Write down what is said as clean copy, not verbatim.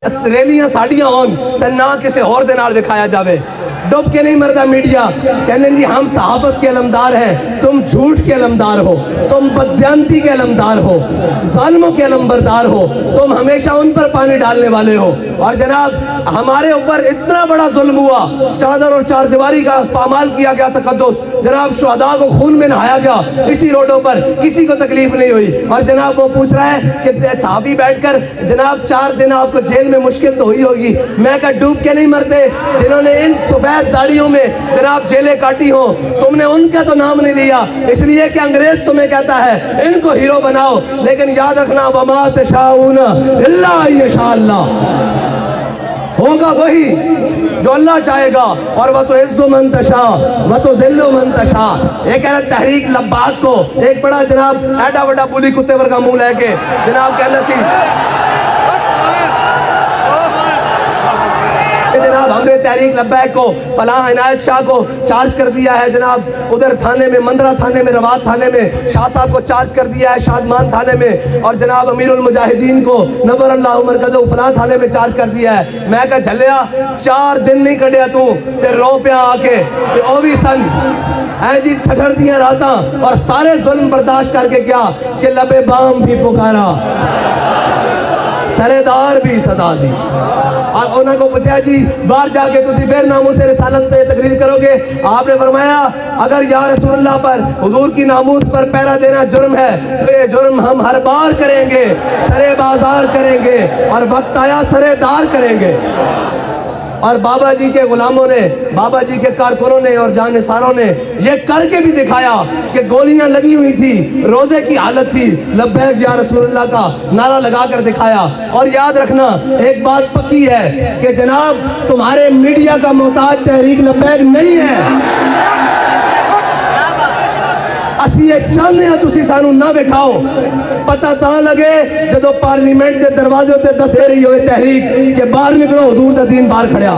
ریلیاں ساڑیاں ہون تے نہ کسی اور دے نال وکھایا جاوے. ڈب کے نہیں مردا میڈیا کہنے جی ہم صحافت کے علمدار ہیں, تم جھوٹ کے علمدار ہو, تم بددیانتی کے علمدار ہو, ظالموں کے علمبردار ہو, تم ہمیشہ ان پر پانی ڈالنے والے ہو. اور جناب ہمارے اوپر اتنا بڑا ظلم ہوا, چادر اور چار دیواری کا پامال کیا گیا تقدس, جناب شہداء کو خون میں نہایا گیا اسی روڈوں پر, کسی کو تکلیف نہیں ہوئی. اور جناب وہ پوچھ رہا ہے کہ صحافی بیٹھ کر جناب 4 دن آپ کو جیل میں مشکل تو ہوئی ہوگی, میں کہا ڈوب کے نہیں مرتے جنہوں نے ان سفید داڑیوں میں جناب جیلیں کاٹی ہوں, تم نے ان کا تو نام نہیں لیا اس لیے کہ انگریز تمہیں کہتا ہے ان کو ہیرو بناؤ. لیکن یاد رکھنا وما تشاؤون الا ان یشاء اللہ, ہوگا وہی جو اللہ چاہے گا. اور وَتُعِزُّ مَن تَشَاءُ وَتُذِلُّ مَن تَشَاءُ. ایک ہے تحریک لباک کو ایک بڑا جناب ایڈا وڈا بولی کتے ورگا منہ لے کے جناب کہنا سی جناب ہم نے تحریک لبیک کو فلاں عنایت شاہ کو چارج کر دیا ہے, جناب ادھر تھانے میں مندرہ تھانے میں روات تھانے میں شاہ صاحب کو چارج کر دیا ہے شادمان تھانے میں, اور جناب امیر المجاہدین کو نور اللہ مرکزہ فلاں تھانے میں چارج کر دیا ہے. میں کہا جھلیا 4 دن نہیں کڑیا تو تے رو پیا آ کے تے او بھی سن اے جی ٹھٹر دیا راتاں اور سارے ظلم برداشت کر کے کیا کہ لبے بام بھی پکارا سرے دار بھی صدا دی. انہوں کو پوچھا جی باہر جا کے تسی پھر ناموس رسالت تقریر کرو گے؟ آپ نے فرمایا اگر یا رسول اللہ پر حضور کی ناموس پر پہرا دینا جرم ہے تو یہ جرم ہم ہر بار کریں گے, سرے بازار کریں گے اور وقت آیا سرے دار کریں گے. اور بابا جی کے غلاموں نے, بابا جی کے کارکنوں نے اور جانثاروں نے یہ کر کے بھی دکھایا کہ گولیاں لگی ہوئی تھی, روزے کی حالت تھی, لبیک یا رسول اللہ کا نعرہ لگا کر دکھایا. اور یاد رکھنا ایک بات پکی ہے کہ جناب تمہارے میڈیا کا محتاج تحریک لبیک نہیں ہے. اسی یہ چاہنے ہیں تسی سانو نہ بکھاؤ, پتہ تاں لگے جدو پارلیمنٹ دے دروازے تے دسے رہی ہوئے تحریک کہ باہر نکلو حضور دا دین باہر کھڑیا.